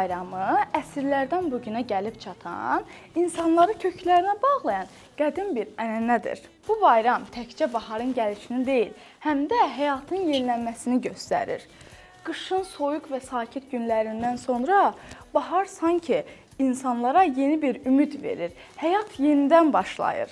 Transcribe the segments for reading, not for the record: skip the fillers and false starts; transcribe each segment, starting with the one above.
bayramı əsrlərdən bugünə gəlib çatan, insanları köklərinə bağlayan qədim bir ənənədir. Bu bayram təkcə baharın gəlişini deyil, həm də həyatın yenilənməsini göstərir. Qışın soyuq və sakit günlərindən sonra bahar sanki insanlara yeni bir ümid verir, həyat yenidən başlayır.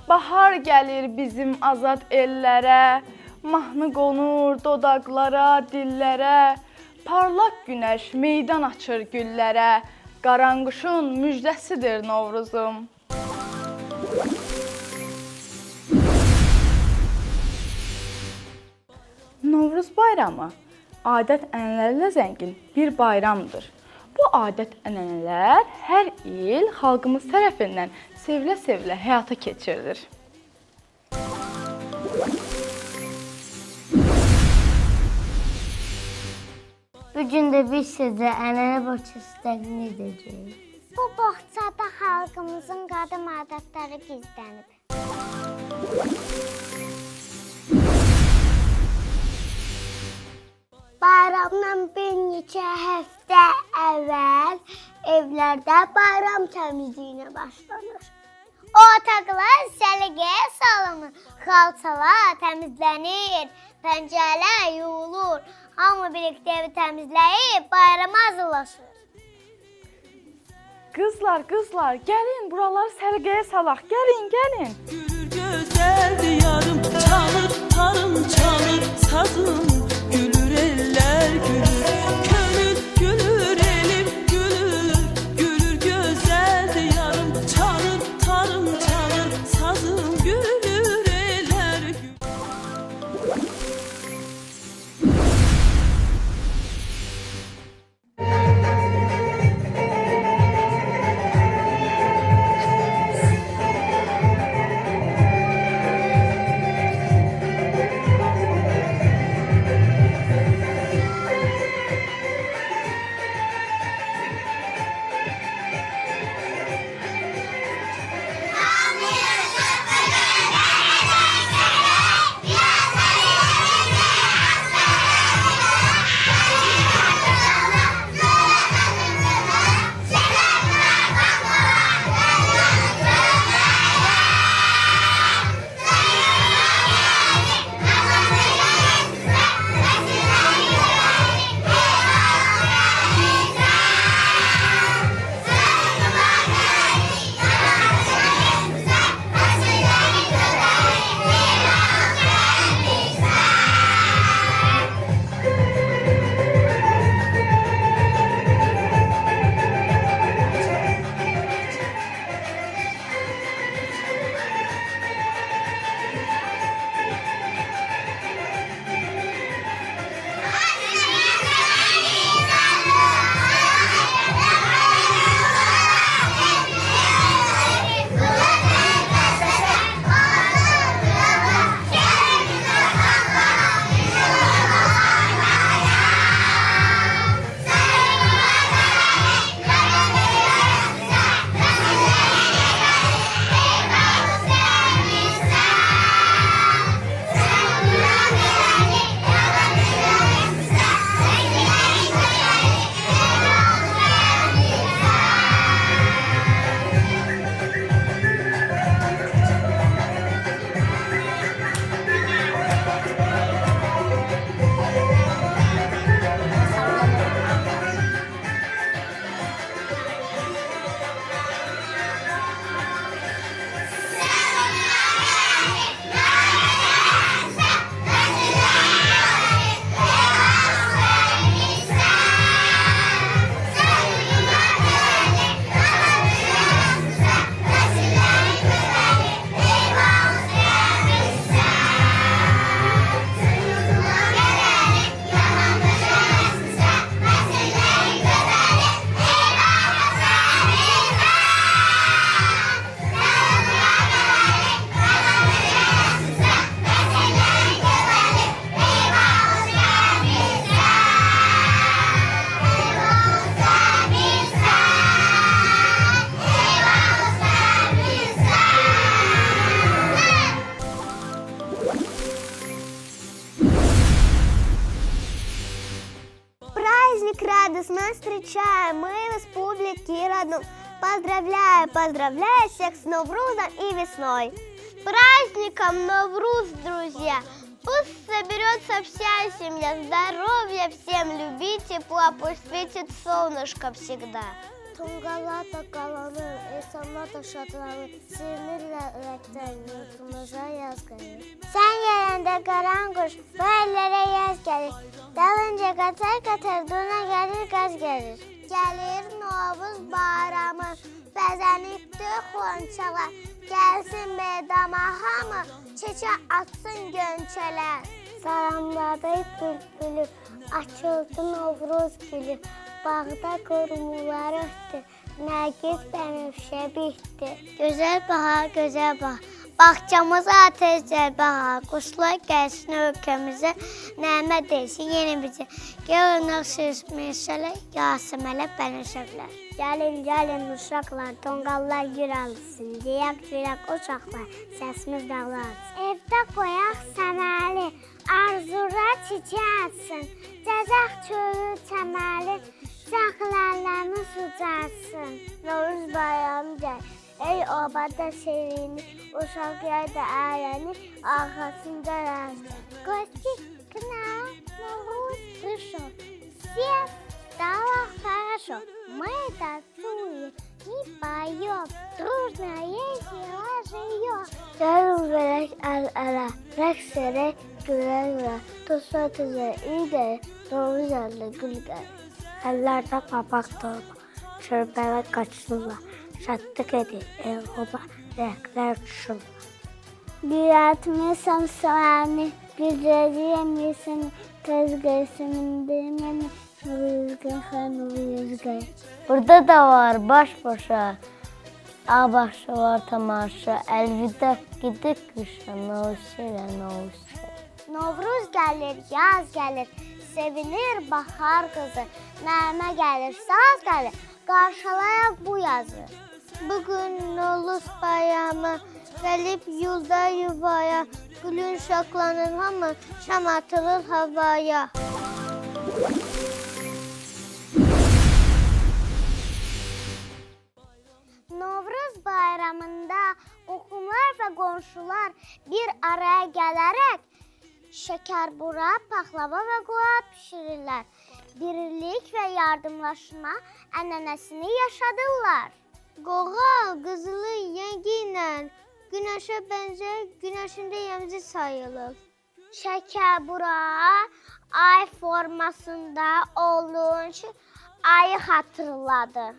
Bahar gəlir bizim azad ellərə, mahnı qonur dodaqlara, dillərə, parlaq günəş meydan açır güllərə, qaranquşun müjdəsidir Novruzum. Novruz bayramı adət-ənənələrlə zəngin bir bayramdır. Bu adət-ənənələr hər il xalqımız tərəfindən sevilə-sevilə həyata keçirilir. Bugün də biz sizə ənənə bağçası təqdim edəcəyik. Bu bağçada xalqımızın qadim adətləri gizlənib. Bayramdan bir neçə həftə əvvəl evlərdə bayram təmizliyinə başlanır. Otaqlar səliqəyə salınır, xalçalar təmizlənir, pəncərələr yuyulur. Hamı birlikdə evi təmizləyib bayrama hazırlaşır. Qızlar, gəlin buraları səliqəyə salaq. Gəlin. Gülür gözəl diyarım, çalır tarım, çalır sazım. Gülür eller gülür, könül gülür, elim gülür. Gülür gözəl diyarım, çalır tarım, çalır sazım. Gülür eller gülür. Праздник радостно встречаем мы в республике родном. Поздравляю всех с Новрузом и весной. С праздником Новруз, друзья! Пусть соберется вся семья, здоровья всем, люби тепла, пусть светит солнышко всегда. Tonqallar da qalanır, insanlar da şadlanır, sevinirlər ürəkdən yurtumuza yaz gəlir. Sən gələndə qaran quş, bu əllərə yaz gəlir, dalınca qatar duna gəlir, qaz gəlir. Gəlir Novruz bayramı, bəzənibdir xonçalar, gəlsin meydana hamı, çiçə atsın gönçələr. Salamladı bülbülü, açıldı Novruz gülü. Bağda qurumular ötdü, Nərgiz bənövşə bitdi. Gözəl bahar, gözəl bahar, Bağçamıza tezcə bahar, quşlar gəlsin ölkəmizə, nəmə deyilsin yeni bizə. Gəlin ağsız meşələ, yasəmələ bənəşəvlər. Gəlin, gəlin uşaqlar, tonqallar gür alsın, deyək görək uşaqlar, səsimiz dağlarsın. Evdə qoyaq səməli, arzular çiçək açsın, cəzək çölü çəməli, çaxlarlarımız ucarsın. Novruz bayramı gəl. Ey obada sevini, uşaq yayda əyəni, arxasında razı. Qoşik, kına, Novruz пришел, всех стало хорошо. Мы танцуем и поем, дружно весело живем. Gəlin verək əl-ələ, rəqs edək gülə-gülə, dosta tüzə iyi deyil, Novruz əllə gül gəlir. Əllərdə papaq dolma, çörbələ qaçırlar. Şadlık edir, el-oba, rəhqlər düşürlər. Güyətmisəm səni, gücəliyəm yesini, tez qeysimin deməni, nuruzgəxə. Burada da var baş-başa, ağbaşı var tamaşa, əlvida gidik qışa, novşirə, novşirə. Novruz gəlir, yaz gəlir, sevinir bahar qızı, nəğmə gəlir, saz gəlir, qarşılayaq bu yazı. Bugün Novruz bayramı, gəlib yolda yuvaya, gülün şaklanır hamı, şam atılır havaya. Novruz bayramında qohumlar və qonşular bir araya gələrək şəkərbura, paxlava və qoğal pişirirlər. Birlik və yardımlaşma ənənəsini yaşadırlar. Qoğal qızılı yengi ilə günəşə bənzər, günəşində yəmzi sayılır. Şəkərbura ay formasında olduğu üçün ayı xatırladır.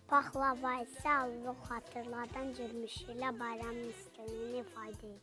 Paxlava isə Allah xatırladan cürmüşü ilə bayramın istənilini ifadə edir.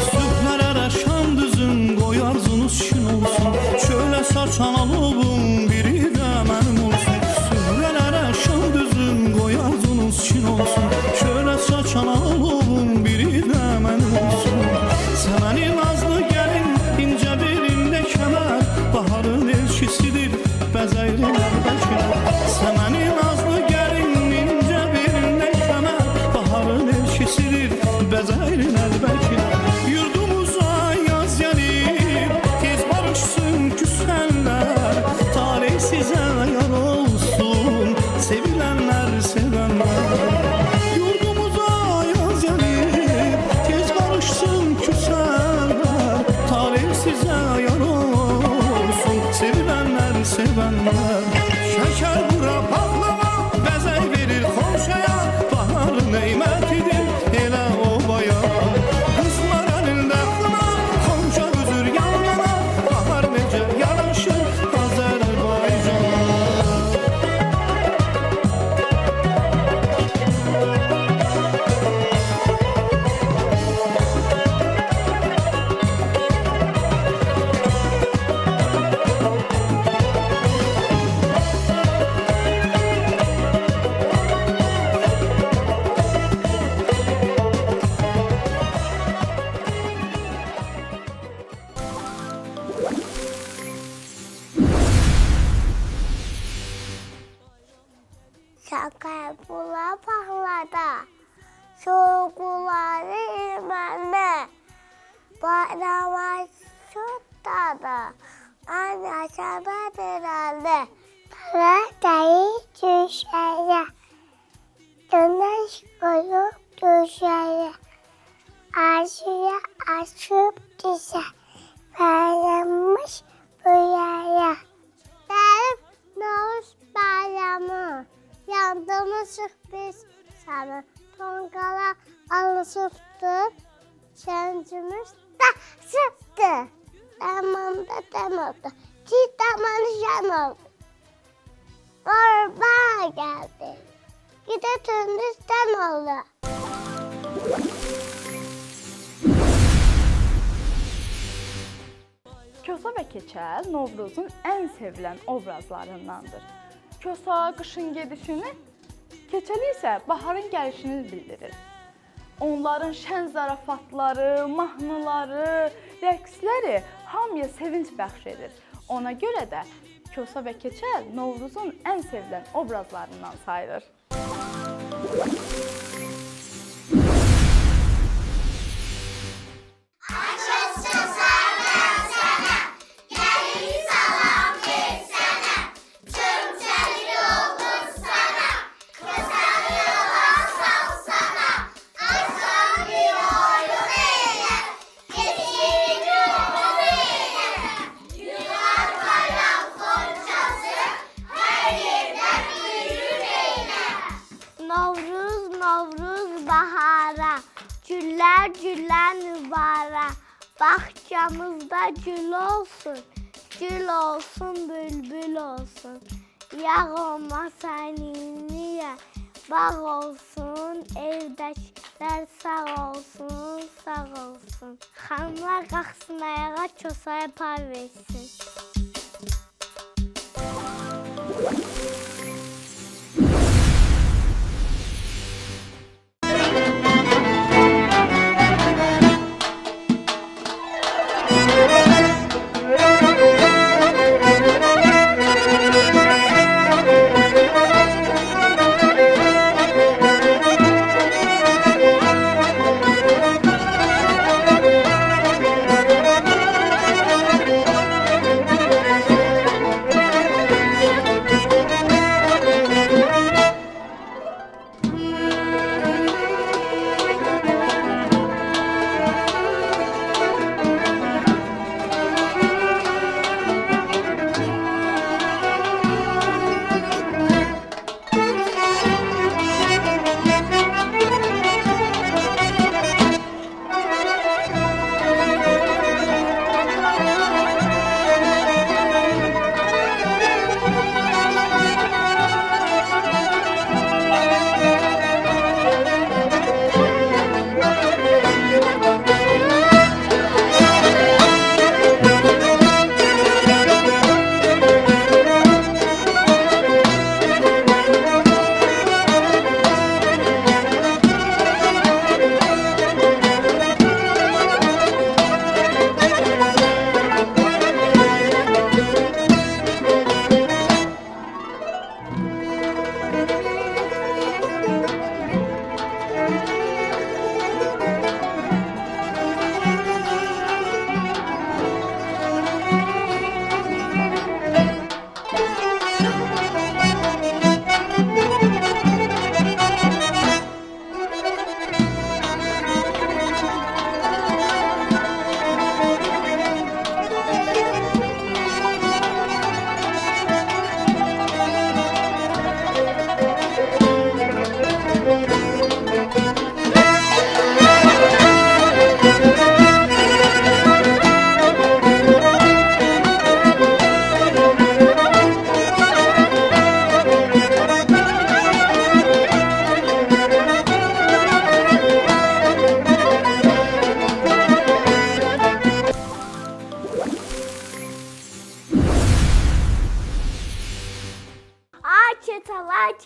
Sühlərərə şam düzün, qoy arzunuz şün olsun. Şöyle saçan alovun biri də mənim olsun. Sühlərərə şam düzün, qoy arzunuz şün olsun. Şöyle saçan alovun biri də mənim olsun. Səməni nazlı gəlin, incə belində kəmər, baharın elçisidir, bəzəyrin əlbəkilər. Səməni nazlı gəlin, incə belində kəmər, baharın elçisidir, bəzəyrin əlbəkilər. Yurdumuza yaz gəlib, tez barışsın küsənlər, talih sizə yar olsun, sevilənlər, sevənlər. Yurdumuza yaz gəlib, tez barışsın küsənlər, talih sizə yar olsun, sevilənlər, sevənlər. Şəkər bura paxlava, bəzək verir xonşaya, baharın neymətidir, elə obaya. Qızlar əlində xına, xonşa üzür yanına, bahar necə yaraşır Azərbaycana. Şəkərbura paxlada, sorğuları ilməndə, bayrama şutdadı, ana şəbədir əldə. Para deyil düşəyə, günəş qoyub düşəyə, arzuya açıb düşə, bayrammış bu yaya. Gəlib Novruz bayramı. çıxdı sana, tonqala alışıbdı, şəncimiz də çıxdı. Damanda dəm oldu, ki damanı şən oldu. Qorba gəldi, gidə tündüz dəm oldu. Kosa və keçəl Novruzun ən sevilən obrazlarındandır. Kosa qışın gedişini, keçəl isə baharın gəlişini bildirir. Onların şən zarafatları, mahnıları, rəqsləri hamıya sevinç bəxş edir. Ona görə də Kosa və keçəl Novruzun ən sevilən obrazlarından sayılır. Novruz, Novruz bahara, güller güller nübara. Bahçamızda gül olsun, gül olsun, bülbül olsun. Yağ olmasa niye, bağ olsun, evdekiler sağ olsun, sağ olsun. Xanlar qalxsın ayağa, Kosaya pay versin.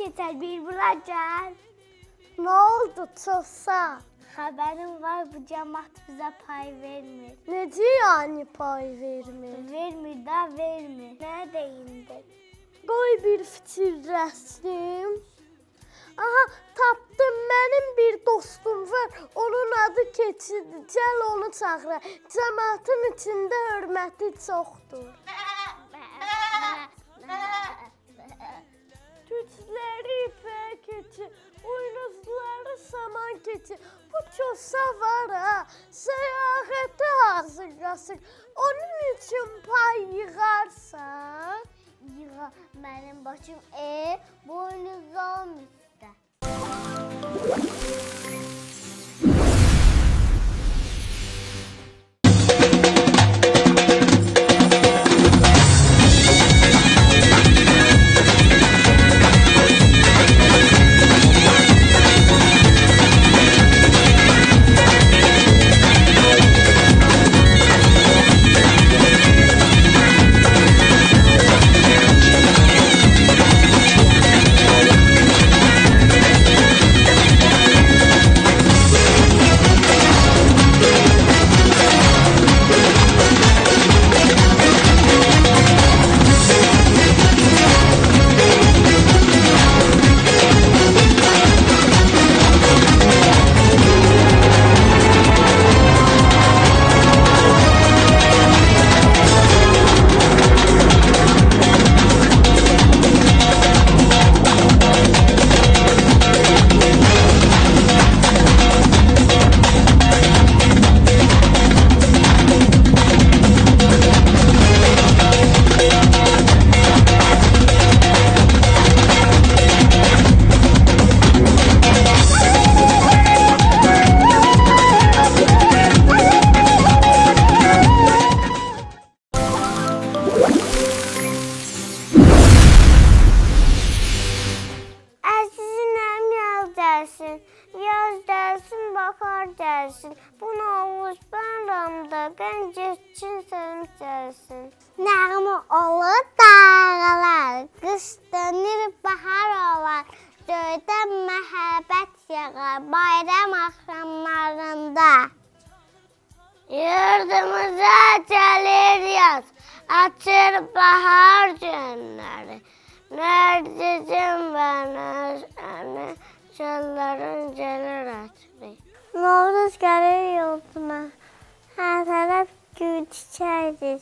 Keçəl bir bura gəl. Nə oldu Çosa? Xəbərim var, bu cəmaət bizə pay vermir. Necə yəni pay vermir? Vermir də vermir. Nə deyimdir? Qoy bir fikirləşdim. Aha, tapdım, mənim bir dostum var. Onun adı Keçidir. Gəl onu çağıraq. Cəmaətin içində hörməti çoxdur. Tücləri ipək keçi, uynuzları saman keçi. Bu Çosa var ha, səyahətə hazırlasın. Onun üçün pay yığarsan. Yığa, mənim başım boynuz olmuşdur. Əzizim yaz dərsin, yaz dərsin, bahar dərsin. Bu Novruz bayramda gənc üçün sevmiş dərsin. Nəğmə olur dağlar, qış dönür bahar olar. Göydən məhəbbət yağar bayram axşamlarında. Yurdumuza gəlir yaz, açır bahar günləri. Nərcizim və nəşəni, çöllərin gəlir ətri. Novruz gəlir yurduma, hər tərəf gül çiçəkdir.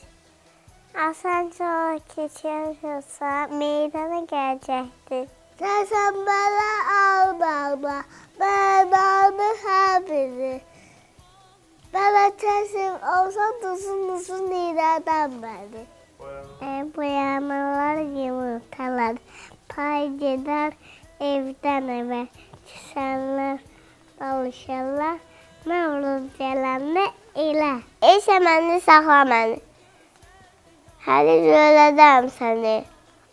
Asan çox keçiyorsa meydana gələcəkdir. Səsən mənə al bağma, mən aldı hər biri. Mənə kəsim olsa uzun ilədən bəni. Boyamalar yumurtalar, pay gedər evdən evə. Küsənlər, alışarlar, Novruz gələndə elə. Ey səməni, saxla məni, həli görədəm səni.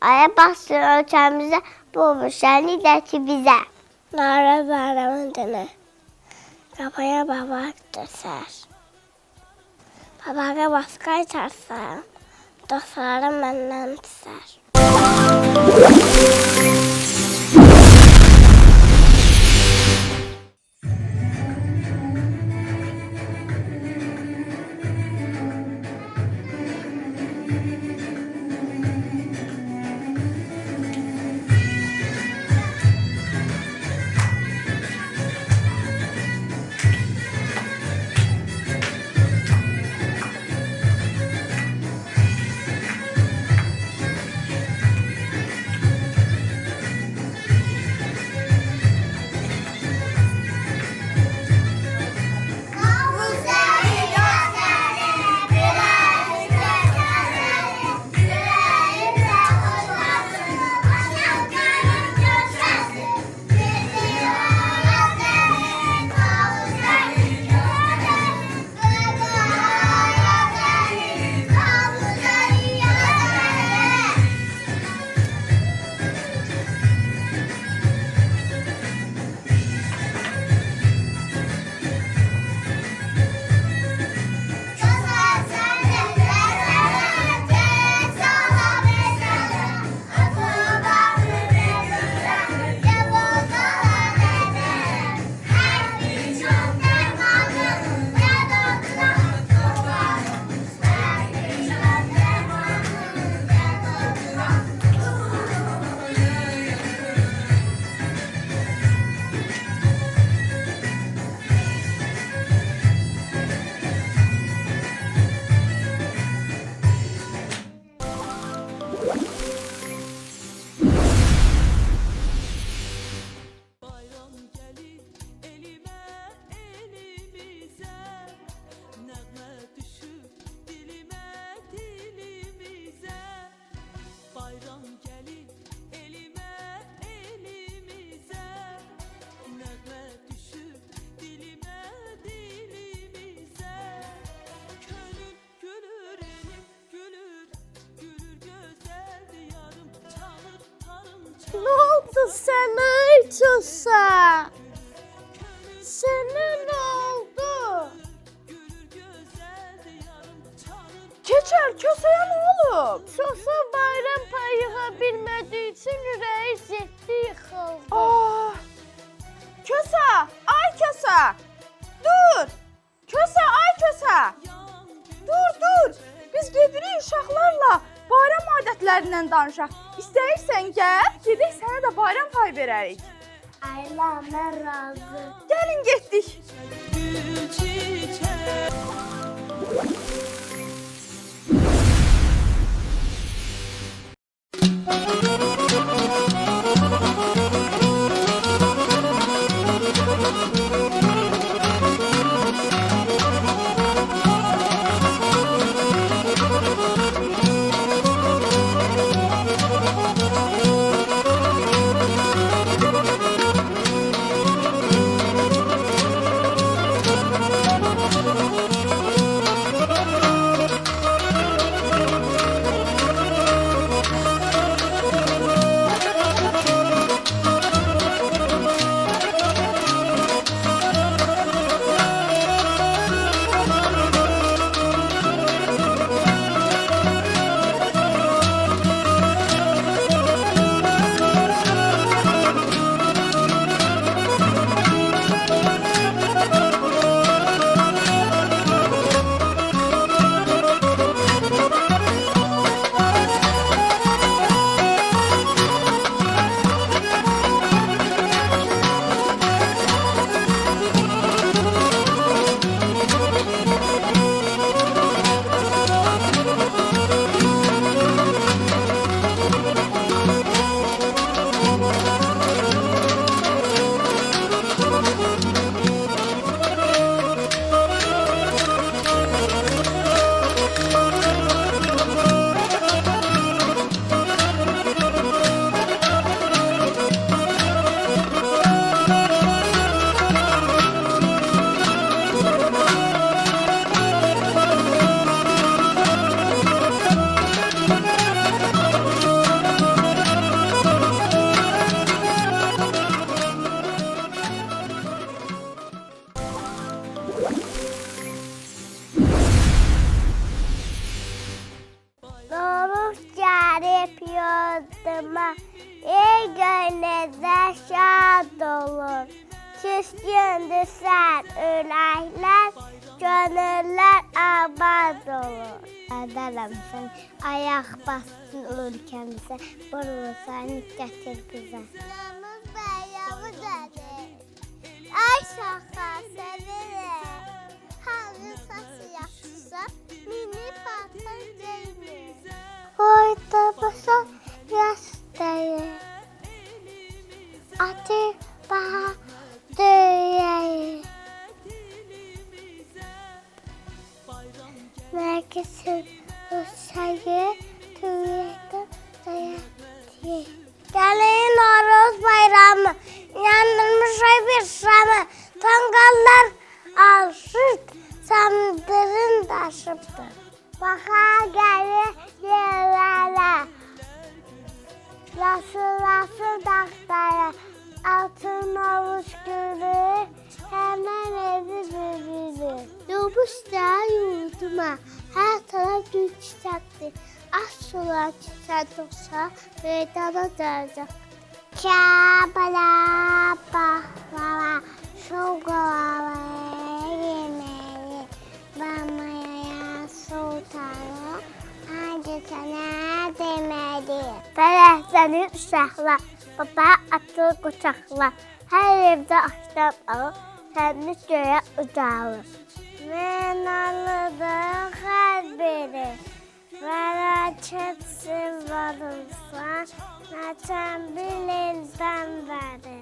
Aya baxsın ölkəmizə, bu şənlik də ki bizə. Nara bayramın günü, qapıya babaq döşər. Babağa başqa açarsan, dostlarım məndən düşər. Ne oldu sana Kosa? Sana ne oldu? Keçər, Kosaya nə olub? Kosa bayram payı yığa bilmədiyi üçün ürəyi zəhdi yıxıldı. Ah! Kosa, ay Kosa! Dur! Kosa, ay Kosa! Dur! Biz gedirik uşaqlarla bayram adətlərindən danışaq. İstəyirsən gəl, gedək sənə də bayram payı verərik. Ayla, mən razı. Gəlin getdik. Gül çiçek Doğruq gəlib yurdıma, ey gönlüdə şad olur. Küskündür sən ürəklər, gönüllər abad olur. Ədələm sən, ayaq bassın ölkəmizə, burulsanı gətir bizə. Yalnız bəyavı dədir, ay şaxa sevirik. Hangi sası yaxşısa, mini patır geynir. Oyda basa yastayır, atı baha döyəyir. Mərkəsin usayı, tüyəkdən dayatıyır. Gəlin Noruz bayramı, yandırmışay bir şamı, tonqallar alışır, sandırın daşıbdır. Baxa gəlir yerlərə, lasıl dağlara, altın avuç gülür, həmən evi bürürür. Yobuşda yurduma, hər tərəf gül çiçəkdir. Az sular çiçək olsa, meydana dərəcək. Kəbələ, baklava, şokolava yeməyi, bamaya sultanı, hangi sənə deməli. Fərəhlənir uşaqlar, baba atır qucaqlar, hər evdə aşdan alır, təmiz göyə ucalır. Mən anladım hər biri, fərəkətsiz varılsan, nəçən bilinsən bəri.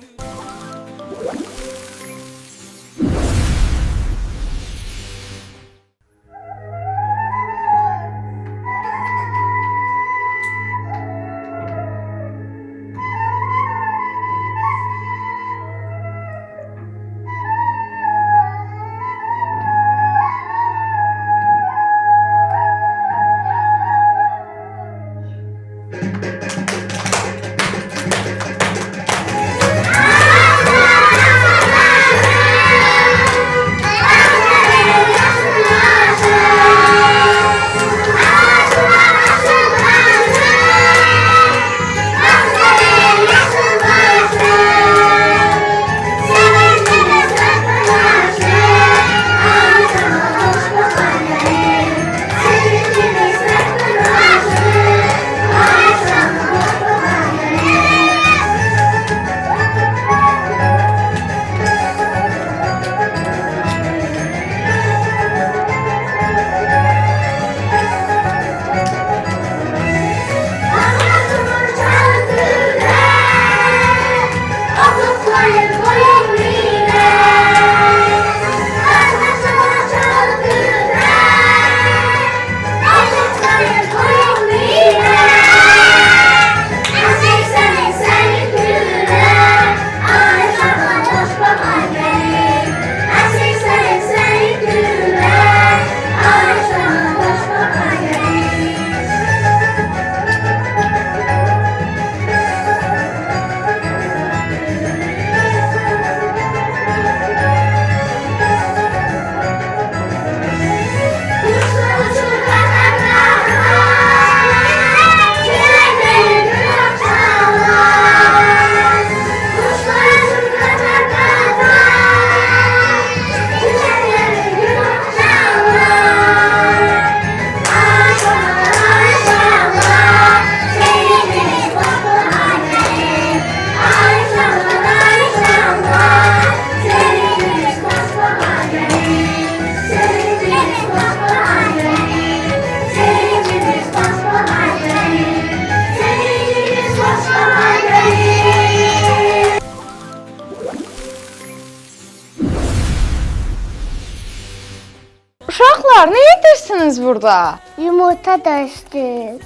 edirsiniz burada? Yumurta döşdük.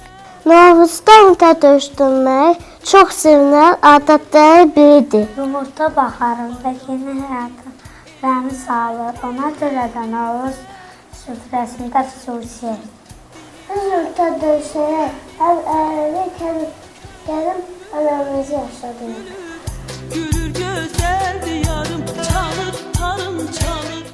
Novruzda yumurta döşdürmək çox sevinən adətləri biridir. Yumurta baxarım və yeni həyata rəmi salır. Ona görə də Novruz süfrəsində xüsusi. Yumurta döşəyək, əvvəlik gəlib anamızı yaşadıq. Gülür gözler diyarım, çalır tarım çalır.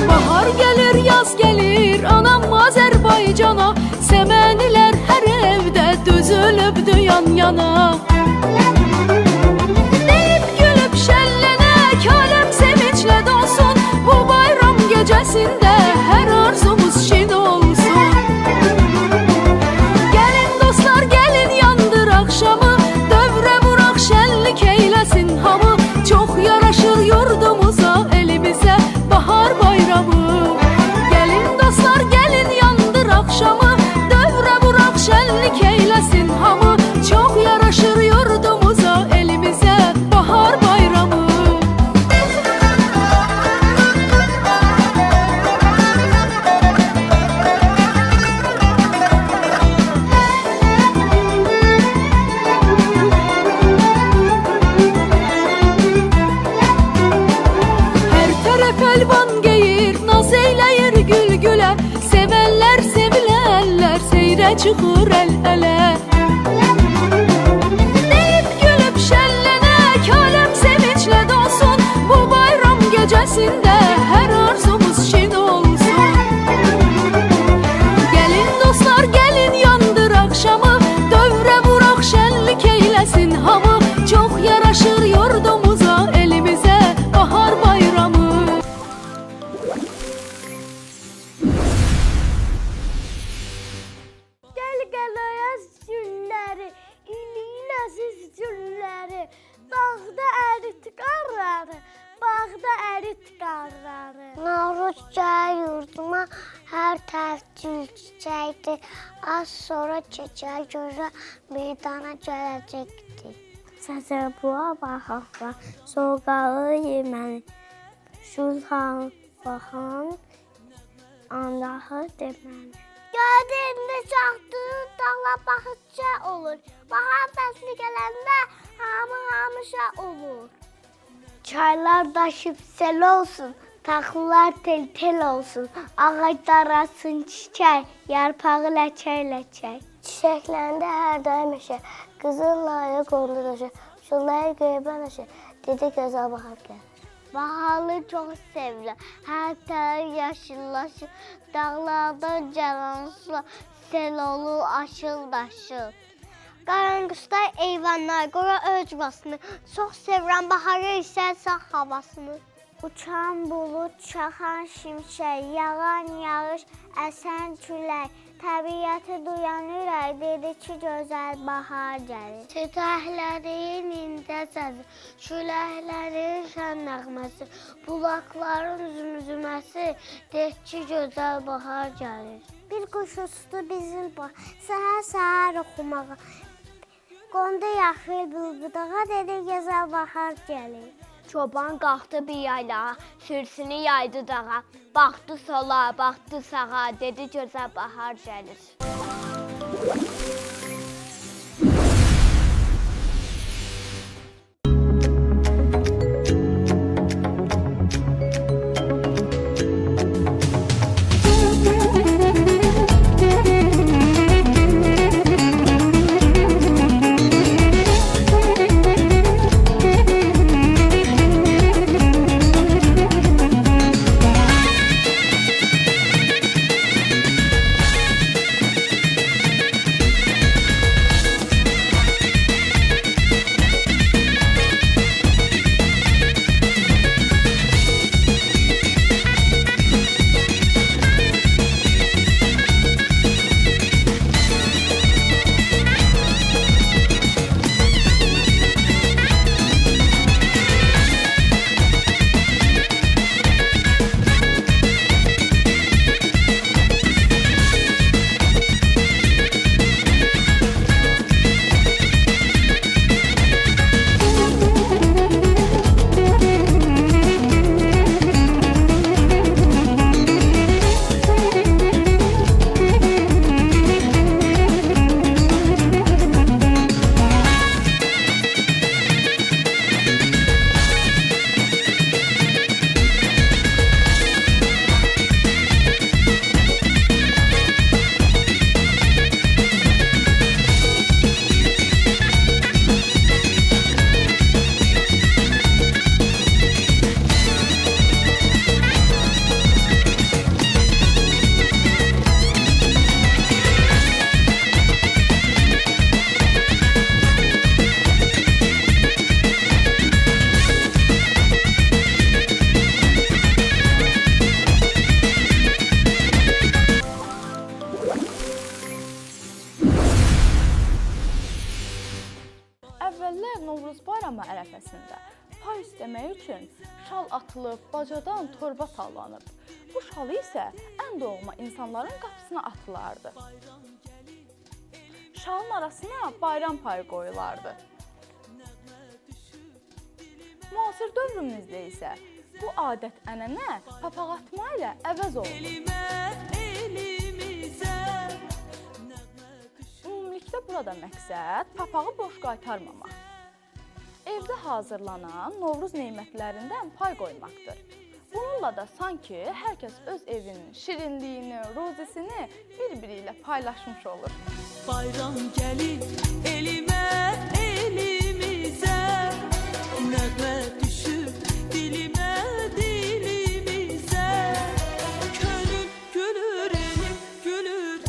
Bahar gelir, yaz gelir, anam Azərbaycana. Səmənilər hər evdə düzülübdü yan yana. Deyib gülüb şəllənək, aləm sevinclə dolsun. Bu bayram gecəsində hər arzumuz şin olsun. Gəlin dostlar, gəlin yandır axşamı. Dövrə vuraq, şənlik eyləsin hamı. Çox yaraşır yurdumuza, elimizə bahar bayramı. Gəlin dostlar, gəlin yandır axşamı. Dövrə vuraq, şənlik eyləsin hamı. Çox yaraşır yurdumuza, elimizə bahar bayramı. Hər tərəf əlvan geyir, naz eyləyir gül-gülə. Sevənlər, sevilərlər, seyrə çıxır əl-ələ. Deyib gülüb şəllənək, aləm sevinclə dolsun. Bu bayram gecəsində hər arzumuz şin olsun. Gəlin dostlar, gəlin yandır axşamı. Dövrə vuraq, şənlik eyləsin hamı. Çox yaraşır yurdumuza, elimizə bahar bayramı. Gəl ayaz günləri, iliyin əziz günləri. Dağda ərit qarları, bağda ərit qarları. Novruz gəlir yurduma, hər tərəf gül çiçəkdir. Az sonra çiçək gözə meydana gələcəkdir. Səzəbuğa baxaqla, soğuqalı yeməli. Şulhan baxan, Allahı deməli. Gördüyümdə çaxdığı dağla baxıcı olur. Bahar fəsli gələndə hamı-hamışa olur. Çaylar daşıb sel olsun, taxıllar tel-tel olsun. Ağaclar açsın çiçək, yarpağı ləçək-ləçək. Çiçəklərində hər daim meşə, qızıl layla qondu döşə. Şunları qeybən əşə, dedi gözəl bahar gəlir. Baharı çox sevirəm, hər tərəf yaşıllaşır. Dağlardan gələn sular sel olur, aşıl-daşıl. Qaranquşlar eyvanlar, qora öz yuvasını. Çox sevirəm baharı isə sağ havasını. Uçan bulud, çaxan şimşək, yağan yağış, əsən külək. Təbiəti duyan ürək dedi ki, gözəl bahar gəlir. Çiçəklərin incə səsi, küləklərin şən nəğməsi, bulaqların zümzüməsi deyir ki, gözəl bahar gəlir. Bir quş uçdu bizim səhər-səhər oxumağa. Qondu yaxıl bülbudağa dedi, gözəl bahar gəlir. Çoban qalxdı bir yaylağa, sürsünü yaydı dağa. Baxdı sola, baxdı sağa, dedi gözəl bahar gəlir. şal atılıb, bacadan torba sallanıb. Bu şalı isə ən doğma insanların qapısına atılardı. Şalın arasına bayram payı qoyulardı. Müasir dövrümüzdə isə bu adət-ənənə papaq atma ilə əvəz olunur. Ümumilikdə burada məqsəd papağı boş qaytarmamaq. Evdə hazırlanan Novruz nemətlərindən pay qoymaqdır. Bununla da sanki hər kəs öz evinin şirinliyini, ruzisini bir-biri ilə paylaşmış olur. Bayram gəlir elimə, elimizə, nəğmə düşür dilimə, dilimizə. Könül gülür, elim gülür,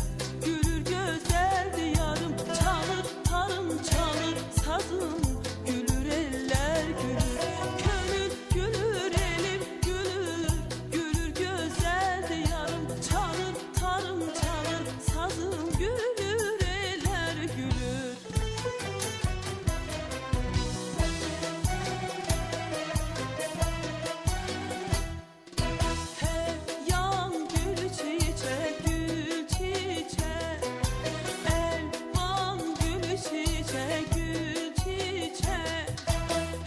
gülür gözəl diyarım. Çalır tarım, çalır sazım, gülür eller gülür. Könül gülür, elim gülür, gülür gözəl diyarım. Çalır tarım, çalır sazım, gülür eller gülür. Her yan gül çiçek, gül çiçek. Elvan gül çiçek, gül çiçek.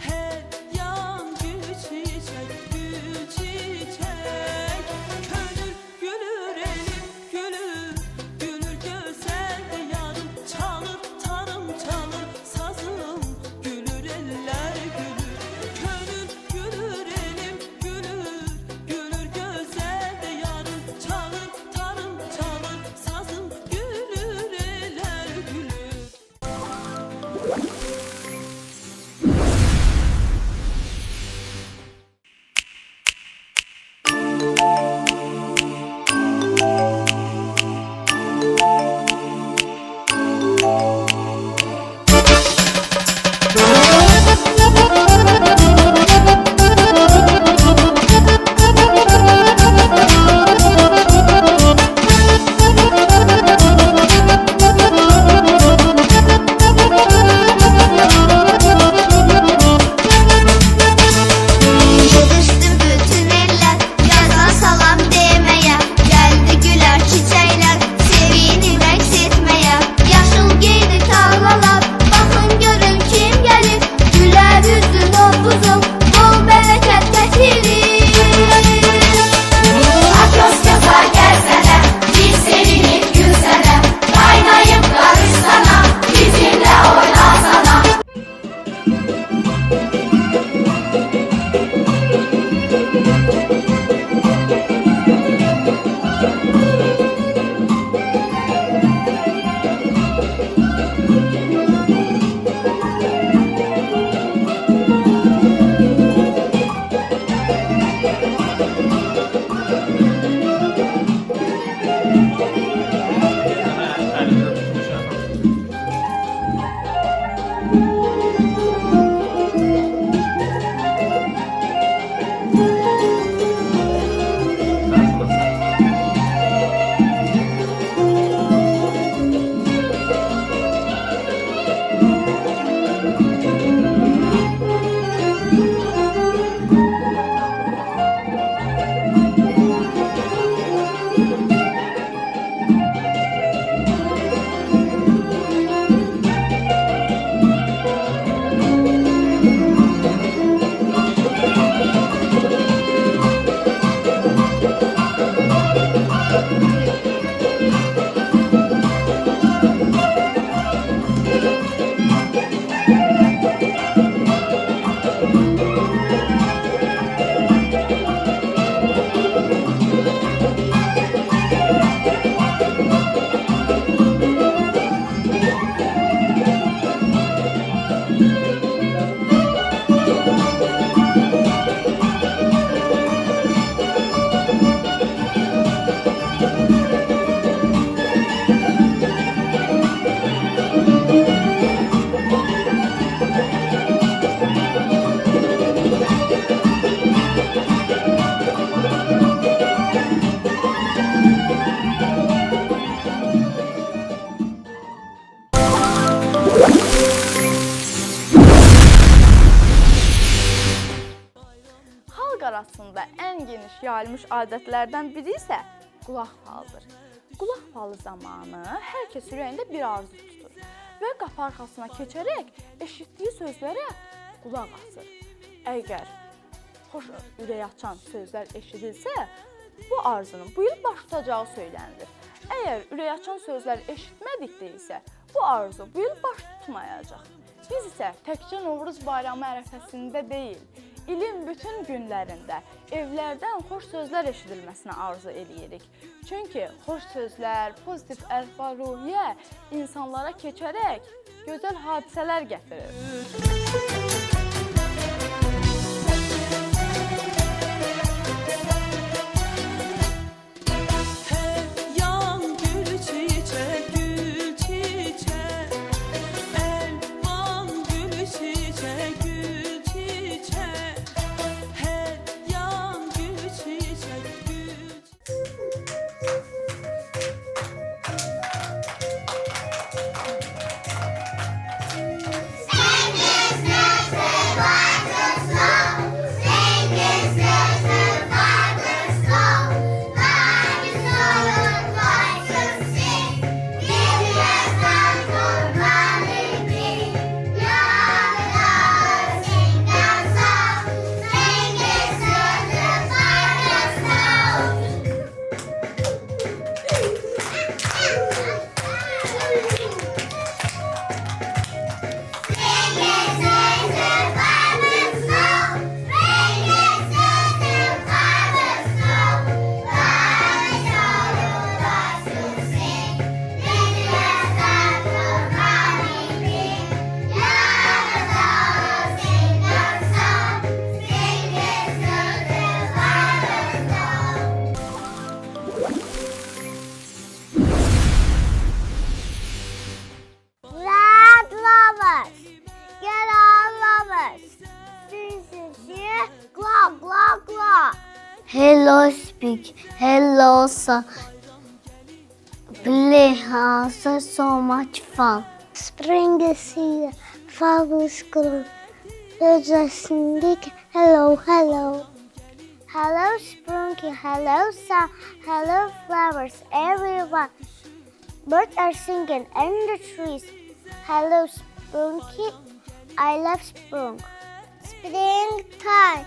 Her yan gül çiçek, gül çiçek. Könül gülür, elim gülür, gülür gözəl diyarım. Çalır tarım, çalır sazım, gülür eller gülür. Könül gülür, elim gülür, gülür gözəl diyarım. Çalır tarım, çalır sazım, gülür eller gülür. Yığışdı bütün eller, yaza salam demeye. Geldi güler çiçekler, sevini rəqs etmeye. Yaşıl giydi tarlalar, bakın görün kim gelir. Güler yüzlü Novruzum, bol bereket getirir. Akos kaza gelsene, biz sevinip gülsene. Kaynayıp karışsana, bizimle oynasana. arasında ən geniş yayılmış adətlərdən biri isə qulaq falıdır. Qulaq falı zamanı hər kəs ürəyində bir arzu tutur və qapı arxasına keçərək eşitdiyi sözlərə qulaq asır. Əgər xoş ürək açan sözlər eşidilsə, bu arzunun bu il baş tutacağı söylənilir. Əgər ürək açan sözlər eşitmədikdə isə, bu arzu bu il baş tutmayacaq. Biz isə təkcə Novruz bayramı ərəfəsində deyil, ilin bütün günlərində evlərdən xoş sözlər eşidilməsinə arzu eləyirik. Çünki xoş sözlər, pozitiv əhval-ruhiyyə insanlara keçərək gözəl hadisələr gətirir. Her yan gül çiçek, gül çiçek. Elvan gül çiçek, gül çiçek. Her yan gül çiçek, gül çiçek. Red lovers, get on lovers. Sing, glug, glug, glug. Hello, speak. Hello, sir. Play house, so much fun. Spring is here, fall is gone. There's a sneak. Hello, hello. Hello, Sprunky. Hello, sun. Hello, flowers, everyone. Birds are singing in the trees. Hello, Sprunky. I love Sprunk. Springtime,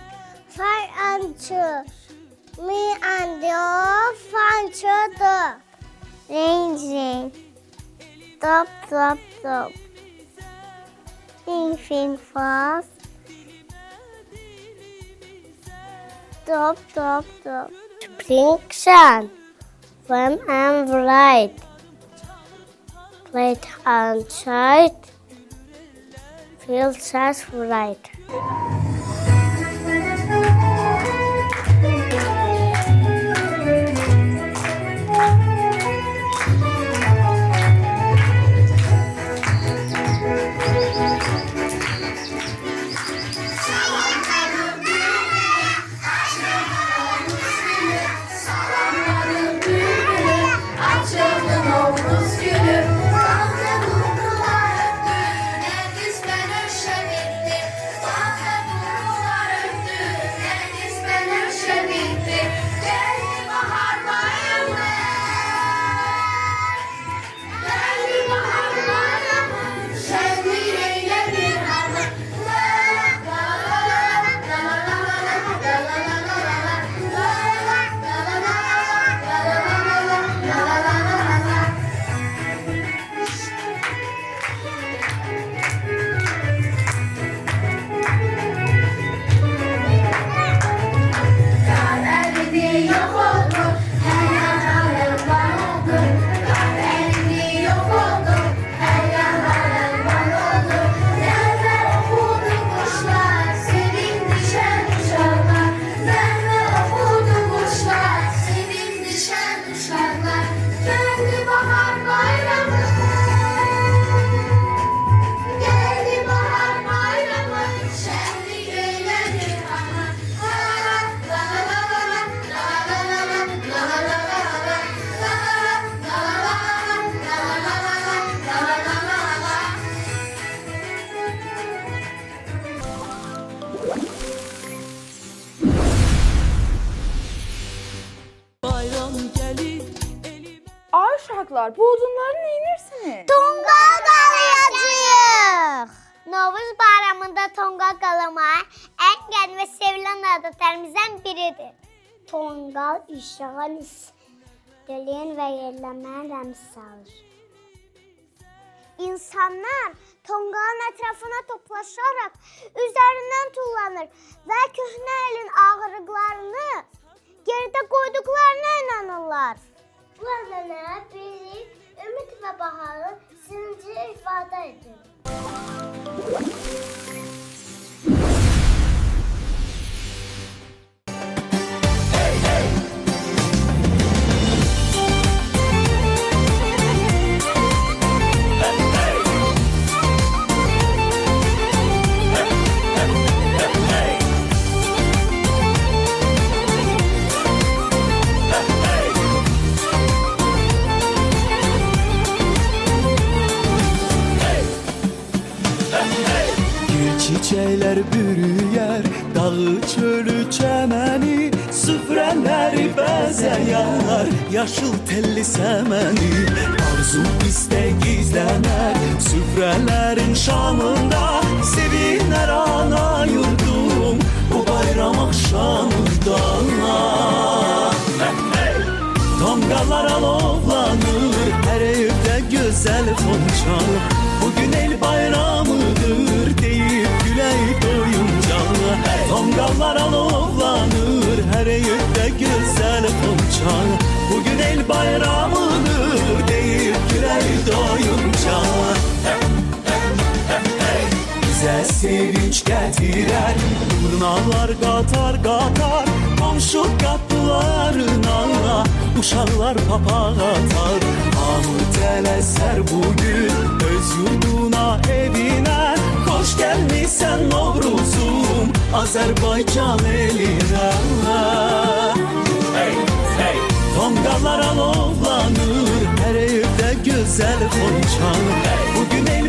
far and true. Me and you find other. Rain, drop, drop, drop. Fing, fing, fast. Drop, drop, drop. Spring sun, warm and bright. Light and sight, feels as bright. Düğüne biz ben öşebildim. uşaqlar, bu odunları neyinirsiniz? Tonqal qalayacağıq. Novruz bayramında tonqal qalamaq ən qədim və sevilən adətlərimizdən biridir. Tonqal işığın istiliyin və yerləməyin rəmzi salır. İnsanlar tonqalın ətrafına toplaşaraq üzərindən tullanır və köhnə elin ağırlıqlarını gerdə qoyduqlarına inanırlar. Bu ədənə birlik, ümid və baharın sevincini ifadə edir. Çiçekler bürüyer dağı çölü çemeni, süfreleri bezeyer yaşıl telli semeni. Arzu bizde gizlenir süfrelerin şamında, sevinler ana yurdum bu bayram akşamında. Tonqallar alovlanır her evde güzel fonçal, bugün el bayramıdır deyip güley doyunca. Tonqallar alovlanır her evde güzel fonçal, bugün el bayramıdır deyip güley doyunca. Bize sevinç getirer durnalar qatar qatar, komşu qapılarına uşaqlar papaq atar. Hamı tələsər bugün öz yurduna evinə, xoş gəlmisən Novruzum Azərbaycan elinə. Tonqallar alovlanır her evde güzel fonçal, bugün el